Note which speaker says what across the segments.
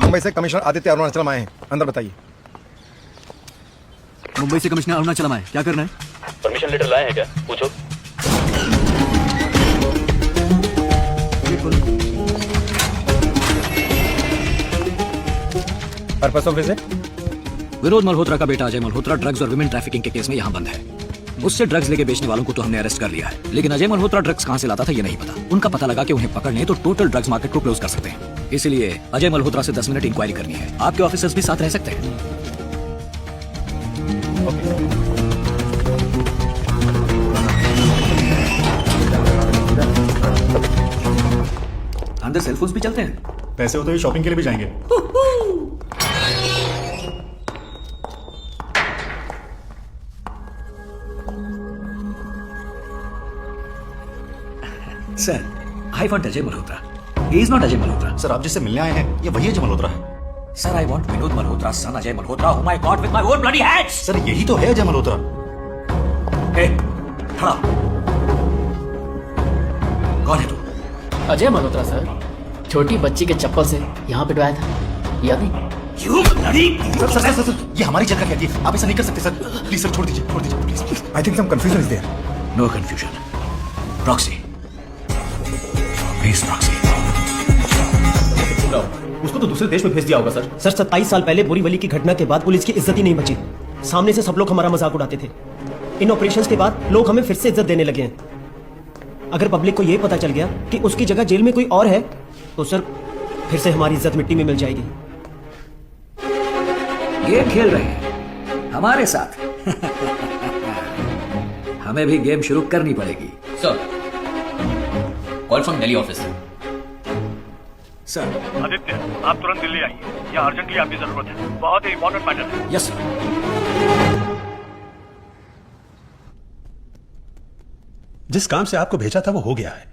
Speaker 1: मुंबई से कमिश्नर आदित्य अरुणाचलम आए हैं, अंदर बताइए।
Speaker 2: मुंबई से कमिश्नर अरुणाचलम आए, क्या करना है?
Speaker 3: परमिशन लेटर लाए हैं क्या? पूछो।
Speaker 1: Purpose of visit?
Speaker 2: Vinod Malhotra का बेटा अजय मल्होत्रा ड्रग्स और विमेन ट्रैफिकिंग के केस में यहाँ बंद है। उससे ड्रग्स लेके बेचने वालों को तो हमने अरेस्ट कर लिया है, लेकिन अजय मल्होत्रा ड्रग्स कहाँ से लाता था ये नहीं पता। उनका पता लगा कि उन्हें पकड़ने तो टोटल ड्रग्स मार्केट को क्लोज कर सकते हैं। इसलिए अजय मल्होत्रा से 10 मिनट इंक्वायरी करनी है। आपके ऑफिसर्स भी साथ रह सकते हैं। अंदर सेलफोन्स भी चलते हैं।
Speaker 4: पैसे हो तो ये शॉपिंग के लिए भी जाएंगे।
Speaker 2: Sir, I want Ajay Malhotra. He is not Ajay Malhotra.
Speaker 4: Sir, आप जिससे मिलने आए हैं ये वही अजय मल्होत्रा है।
Speaker 2: Sir, I want Vinod Malhotra son Ajay Malhotra whom I got with my own bloody hands.
Speaker 4: Sir, यही तो है अजय मल्होत्रा।
Speaker 2: Hey, खड़ा। कौन है तू?
Speaker 5: अजय मल्होत्रा सर, छोटी बच्ची के चप्पल से यहाँ पिटवाया था, याद नहीं?
Speaker 2: You bloody!
Speaker 4: सर, ये हमारी जगह कहती है, आप ऐसा नहीं कर सकते सर। प्लीज सर, छोड़ दीजिए please.
Speaker 1: I think some confusion is there.
Speaker 2: No confusion. Proxy. Please proxy.
Speaker 6: उसको तो दूसरे देश में भेज दिया होगा सर। सर 27 साल पहले बोरीवली की घटना के बाद पुलिस की इज्जत ही नहीं बची। सामने से सब लोग हमारा मजाक उड़ाते थे। इन ऑपरेशंस के बाद लोग हमें फिर से इज्जत देने लगे हैं। अगर पब्लिक को यह पता चल गया कि उसकी जगह जेल में कोई और है तो सर फिर से हमारी इज्जत मिट्टी में मिल जाएगी।
Speaker 2: गेम खेल रहे हैं हमारे साथ। हमें भी गेम शुरू करनी पड़ेगी।
Speaker 3: Sir, call from Delhi office.
Speaker 2: Sir.
Speaker 7: Aditya, आप तुरंत दिल्ली आइए, यहाँ अर्जेंटली आपकी जरूरत है, बहुत ही इंपॉर्टेंट मैटर है।
Speaker 2: Yes sir.
Speaker 8: जिस काम से आपको भेजा था वो हो गया है,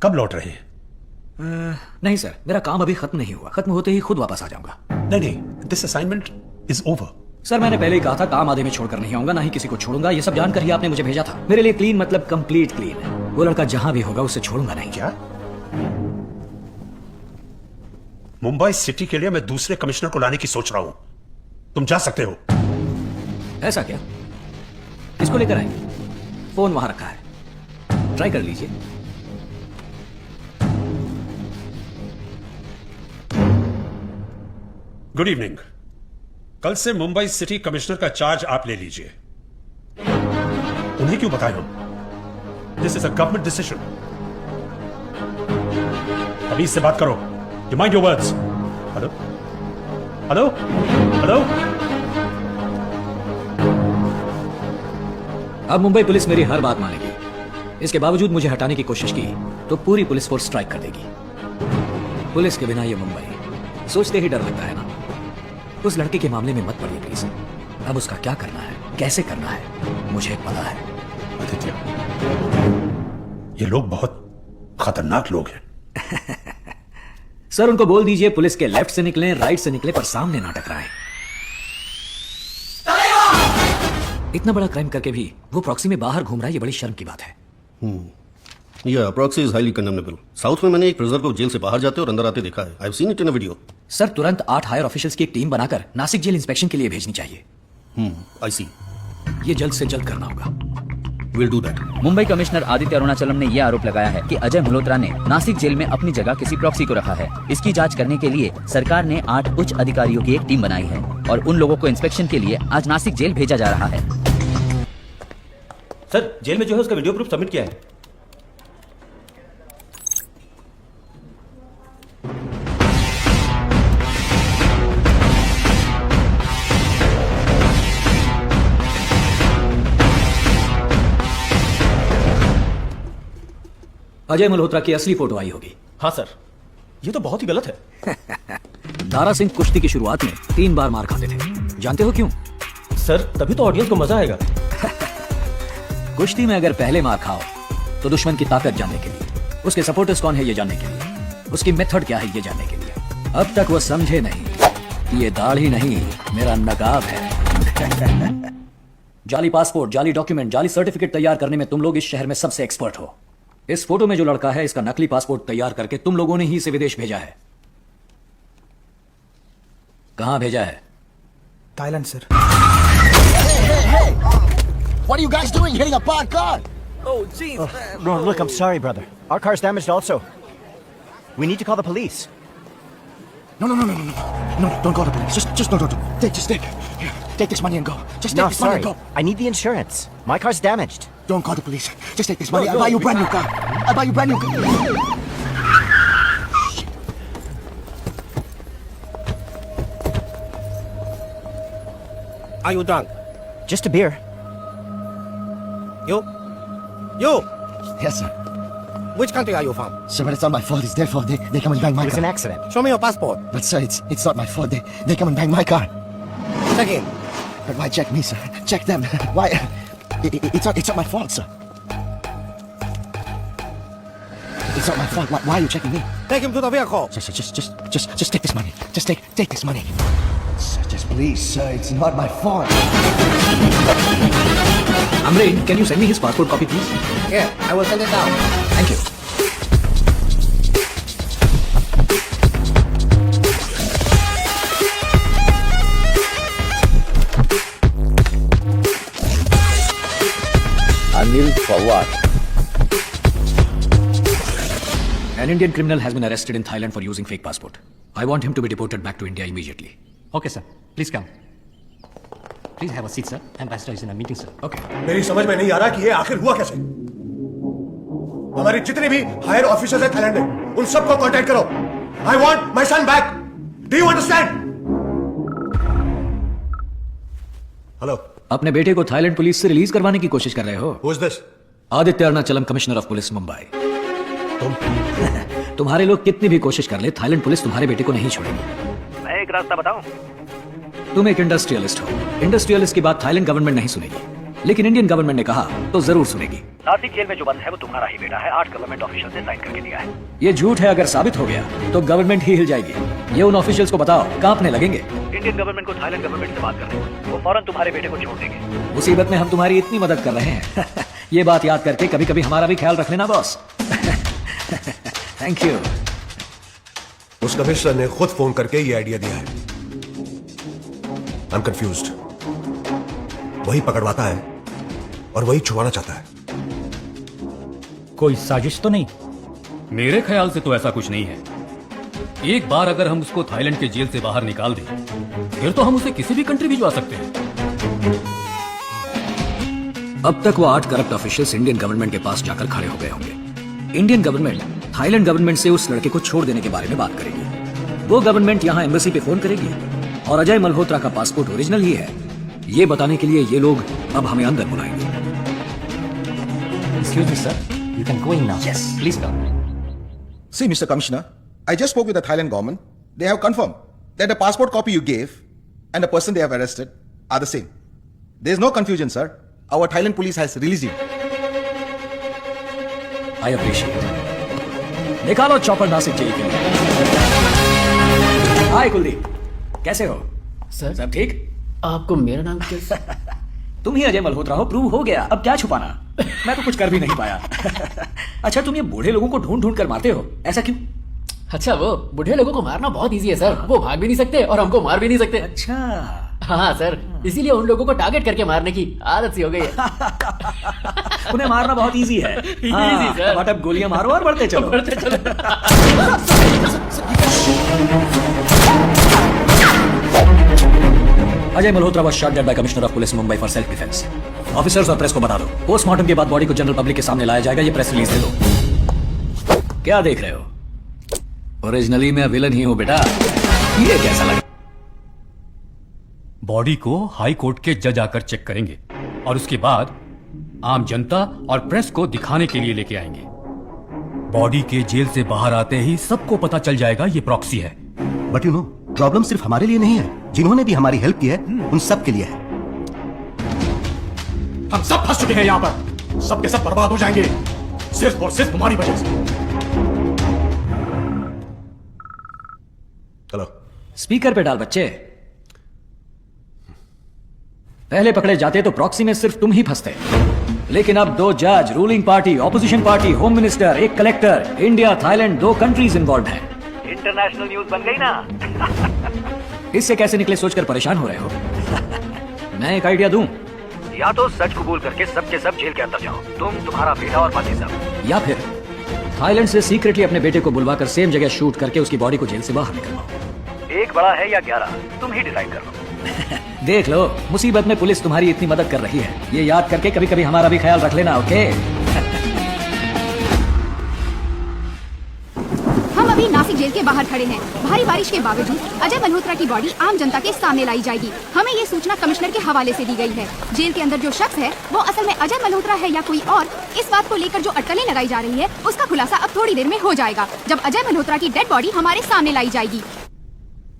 Speaker 8: कब लौट रहे हैं?
Speaker 2: नहीं सर, मेरा काम अभी खत्म नहीं हुआ। खत्म होते ही खुद वापस आ जाऊंगा।
Speaker 8: नहीं, this assignment is over.
Speaker 2: Sir, मैंने पहले ही कहा था काम आधे में छोड़कर नहीं आऊंगा, ना ही किसी को छोड़ूंगा। ये सब जानकर ही आपने मुझे भेजा था। मेरे लिए क्लीन मतलब कंप्लीट क्लीन है। वो लड़का जहां भी होगा उसे छोड़ूंगा नहीं।
Speaker 8: क्या? मुंबई सिटी के लिए मैं दूसरे कमिश्नर को लाने की सोच रहा हूं। तुम जा सकते हो।
Speaker 2: ऐसा क्या? किसको लेकर आएंगे? फोन वहां रखा है, ट्राई कर लीजिए।
Speaker 8: Good evening. कल से मुंबई सिटी कमिश्नर का चार्ज आप ले लीजिए। उन्हें क्यों बताएं हम? This is a government decision. अभी इससे बात करो। You mind your words. Hello hello hello.
Speaker 2: अब मुंबई पुलिस मेरी हर बात मानेगी। इसके बावजूद मुझे हटाने की कोशिश की तो पूरी पुलिस फोर्स स्ट्राइक कर देगी। पुलिस के बिना ये मुंबई सोचते ही डर लगता है ना। उस लड़के के मामले में मत पड़िए प्लीज। अब उसका क्या करना है, कैसे करना है, मुझे पता है।
Speaker 8: आदित्य, ये लोग बहुत खतरनाक लोग हैं।
Speaker 2: सर, उनको बोल दीजिए पुलिस के लेफ्ट से निकले, राइट से निकले, पर सामने ना टकराएं। इतना बड़ा क्राइम करके भी वो प्रॉक्सी में बाहर घूम रहा है, ये बड़ी शर्म की बात है।
Speaker 9: Proxy is highly condemnable. South में मैंने एक प्रिजनर को जेल से बाहर जाते और अंदर आते देखा है। I have seen it in a video.
Speaker 2: Sir, तुरंत 8 हायर ऑफिशियल्स की एक टीम बनाकर नासिक जेल इंस्पेक्शन के लिए भेजनी चाहिए।
Speaker 9: आई सी।
Speaker 2: ये जल्द से जल्द करना होगा।
Speaker 9: Will do that.
Speaker 3: Mumbai commissioner Aditya Arunachalam ने यह आरोप लगाया है कि अजय मल्होत्रा ने नासिक जेल में अपनी जगह किसी प्रॉक्सी को रखा है। इसकी जांच करने के लिए सरकार ने 8 उच्च अधिकारियों की एक टीम बनाई है और उन लोगों को इंस्पेक्शन के लिए आज नासिक जेल भेजा जा रहा है।
Speaker 6: सर, जेल में जो है उसका वीडियो प्रूफ सबमिट किया है।
Speaker 2: अजय मल्होत्रा की असली फोटो आई होगी।
Speaker 6: हाँ सर, ये तो बहुत ही गलत है।
Speaker 2: दारा सिंह कुश्ती की शुरुआत में 3 बार मार खाते थे। जानते हो क्यों?
Speaker 6: सर, तभी तो ऑडियंस को मजा आएगा।
Speaker 2: कुश्ती में अगर पहले मार खाओ तो दुश्मन की ताकत जानने के लिए, उसके सपोर्टर्स कौन है ये जानने के लिए, उसकी मेथड क्या है ये जानने के लिए। अब तक वो समझे नहीं। ये दाढ़ी नहीं, मेरा नकाब है। जाली पासपोर्ट, जाली डॉक्यूमेंट, जाली सर्टिफिकेट तैयार करने में तुम लोग इस शहर में सबसे एक्सपर्ट हो। इस फोटो में जो लड़का है, इसका नकली पासपोर्ट तैयार करके तुम लोगों ने ही इसे विदेश भेजा है। कहाँ भेजा है?
Speaker 1: Thailand sir.
Speaker 4: What are you guys doing hitting a parked car?
Speaker 6: No, look, I'm sorry, brother. Our car's damaged also. We need to call the police.
Speaker 4: No, don't call the police. Just no. Take this money and go. Just take
Speaker 6: No,
Speaker 4: this money and
Speaker 6: sorry.
Speaker 4: go.
Speaker 6: I need the insurance. My car's damaged.
Speaker 4: Don't call the police. Just take this money. I'll buy you a brand new car. I'll buy you a brand new car.
Speaker 1: Are you drunk?
Speaker 6: Just a beer.
Speaker 1: You?
Speaker 4: Yes, sir.
Speaker 1: Which country are you from?
Speaker 4: Sir, but it's not my fault. It's their fault. They come and bang my
Speaker 6: It was an
Speaker 4: car.
Speaker 6: accident.
Speaker 1: Show me your passport.
Speaker 4: But sir, it's not my fault. They come and bang my car.
Speaker 1: Check in.
Speaker 4: But why check me, sir? Check them. Why? It's not my fault, sir. It's not my fault. Why are you checking me?
Speaker 1: Take him to the vehicle.
Speaker 4: Sir, just take this money. Just take this money. Sir, just please, sir. It's not my fault.
Speaker 2: Amreen, can you send me his passport copy, please?
Speaker 1: Here, I will send it down.
Speaker 2: Thank you. Anil Pawar. An Indian criminal has been arrested in Thailand for using fake passport. I want him to be deported back to India immediately.
Speaker 10: Okay, sir. Please come. Please have a seat, sir. Ambassador is in a meeting, sir.
Speaker 2: Okay.
Speaker 8: मेरी समझ में नहीं आ रहा कि ये आखिर हुआ कैसे. हमारे जितने भी हायर ऑफिसर्स हैं थाईलैंड में, उन सबको कांटेक्ट करो. I want my son back. Do you understand? Hello.
Speaker 2: अपने बेटे को थाईलैंड पुलिस से रिलीज करवाने की कोशिश कर रहे हो?
Speaker 8: Who is this?
Speaker 2: Aditya Arunachalam, commissioner of police Mumbai. तुम्हारे लोग कितनी भी कोशिश कर ले, थाईलैंड पुलिस तुम्हारे बेटे को नहीं छोड़ेगी.
Speaker 7: मैं एक रास्ता बताऊं?
Speaker 2: तुम एक इंडस्ट्रियलिस्ट हो. इंडस्ट्रियलिस्ट की बात थाईलैंड गवर्नमेंट नहीं सुनेगी, लेकिन इंडियन गवर्नमेंट ने कहा तो जरूर सुनेगी.
Speaker 7: नासिक जेल में जो बंद है वो तुम्हारा ही बेटा है. 8 गवर्नमेंट ऑफिशियल ने साइन करके दिया है.
Speaker 2: ये झूठ है. अगर साबित हो गया तो गवर्नमेंट ही हिल जाएगी. ये उन ऑफिशियल्स को बताओ, कांपने लगेंगे.
Speaker 7: इंडियन गवर्नमेंट को थाईलैंड गवर्नमेंट से बात कर रहे. वो फौरन तुम्हारे बेटे को छोड़ देंगे.
Speaker 2: मुसीबत में हम तुम्हारी इतनी मदद कर रहे हैं. ये बात याद करके कभी कभी हमारा भी ख्याल रख लेना बॉस. Thank you.
Speaker 8: उस कमिश्नर ने खुद फोन करके ये आइडिया दिया है. I am confused. वही पकड़वाता है और वही छुड़वाना चाहता है.
Speaker 10: कोई साजिश तो नहीं?
Speaker 11: मेरे ख्याल से तो ऐसा कुछ नहीं है. एक बार अगर हम उसको थाईलैंड के जेल से बाहर निकाल दें, फिर तो हम उसे किसी भी कंट्री भिजवा सकते हैं.
Speaker 2: अब तक वो 8 करप्ट ऑफिशियल्स इंडियन गवर्नमेंट के पास जाकर खड़े हो गए होंगे. इंडियन गवर्नमेंट थाईलैंड गवर्नमेंट से उस लड़के को छोड़ देने के बारे में बात करेगी. वो गवर्नमेंट यहाँ एम्बेसी पे फोन करेगी और अजय मल्होत्रा का पासपोर्ट ओरिजिनल ही है, ये बताने के लिए ये लोग अब हमें अंदर बुलाएंगे.
Speaker 10: Excuse me, sir. You can go in now. Yes. Please come.
Speaker 1: See, Mr. Commissioner, I just spoke with the Thailand government. They have confirmed that the passport copy you gave and the person they have arrested are the same. There is no confusion, sir. Our Thailand police has released you.
Speaker 2: I appreciate it. निकालो chopper Nashik jail के लिए. हाय कुलदीप, कैसे हो?
Speaker 5: Sir,
Speaker 2: सब ठीक?
Speaker 5: आपको मेरा नाम कैसे?
Speaker 2: तुम ही अजय मल्होत्रा हो. प्रूव हो गया. अब क्या छुपाना. मैं तो कुछ कर भी नहीं पाया. अच्छा, तुम ये बूढ़े लोगों को ढूंढ ढूंढ कर मारते हो, ऐसा क्यों?
Speaker 5: अच्छा, वो बूढ़े लोगों को मारना बहुत इजी है सर. वो भाग भी नहीं सकते और हमको मार भी नहीं सकते.
Speaker 2: अच्छा.
Speaker 5: हाँ सर, इसीलिए उन लोगों को टारगेट करके मारने की आदत सी हो गई है.
Speaker 2: उन्हें मारना बहुत इजी है.
Speaker 5: Easy sir.
Speaker 2: बट अब गोलियां मारो और बढ़ते चलो. Ajay Malhotra was shot dead by Commissioner of Police Mumbai for self defense. Officers और प्रेस को बता दो, पोस्टमार्टम के बाद बॉडी को जनरल पब्लिक के सामने लाया जाएगा. ये प्रेस रिलीज दे दो. क्या देख रहे हो? ओरिजिनली मैं विलन ही हूं बेटा. ये कैसा लगा?
Speaker 11: बॉडी को हाई कोर्ट के जज आकर चेक करेंगे और उसके बाद आम जनता और प्रेस को दिखाने के लिए लेके आएंगे. बॉडी के जेल से बाहर आते ही सबको पता चल जाएगा ये प्रॉक्सी है.
Speaker 4: बट यू नो, प्रॉब्लम सिर्फ हमारे लिए नहीं है. जिन्होंने भी हमारी हेल्प की है उन सब के लिए है.
Speaker 8: हम सब फंस चुके हैं यहाँ पर. सब के सब बर्बाद हो जाएंगे सिर्फ और सिर्फ तुम्हारी वजह से. चलो.
Speaker 2: स्पीकर पे डाल बच्चे. पहले पकड़े जाते तो प्रॉक्सी में सिर्फ तुम ही फंसते, लेकिन अब 2 जज, ruling party, opposition party, home minister, एक collector, India, Thailand, 2 countries involve हैं.
Speaker 7: इंटरनेशनल न्यूज बन गई ना.
Speaker 2: इससे कैसे निकले सोचकर परेशान हो रहे हो? मैं एक आइडिया दूं,
Speaker 10: या तो सच कबूल करके सब के सब जेल के अंदर जाओ, तुम, तुम्हारा बेटा और बाकी सब,
Speaker 2: या फिर थाईलैंड से सीक्रेटली अपने बेटे को बुलवाकर सेम जगह शूट करके उसकी बॉडी को जेल से बाहर निकलवाओ।
Speaker 10: एक बड़ा है या 11, तुम ही डिसाइड कर लो।
Speaker 2: देख लो, मुसीबत में पुलिस तुम्हारी इतनी मदद कर रही है, ये याद करके कभी कभी हमारा भी ख्याल रख लेना, ओके?
Speaker 12: हम अभी नासिक जेल के बाहर खड़े हैं। भारी बारिश के बावजूद अजय मल्होत्रा की बॉडी आम जनता के सामने लाई जाएगी। हमें ये सूचना कमिश्नर के हवाले से दी गई है। जेल के अंदर जो शख्स है वो असल में अजय मल्होत्रा है या कोई और, इस बात को लेकर जो अटकलें लगाई जा रही है उसका खुलासा अब थोड़ी देर में हो जाएगा, जब अजय मल्होत्रा की डेड बॉडी हमारे सामने लाई जाएगी।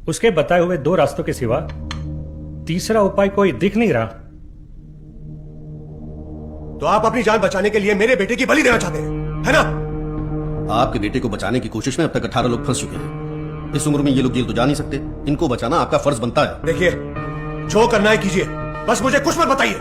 Speaker 7: उसके बताए हुए 2 रास्तों के सिवा तीसरा उपाय कोई दिख नहीं रहा।
Speaker 8: तो आप अपनी जान बचाने के लिए मेरे बेटे की बलि देना चाहते हैं, है ना?
Speaker 9: आपके बेटे को बचाने की कोशिश में अब तक 18 लोग फंस चुके हैं। इस उम्र में ये लोग जेल तो जा नहीं सकते। इनको बचाना आपका फर्ज बनता है।
Speaker 8: देखिए, जो करना है कीजिए, बस मुझे कुछ मत बताइए।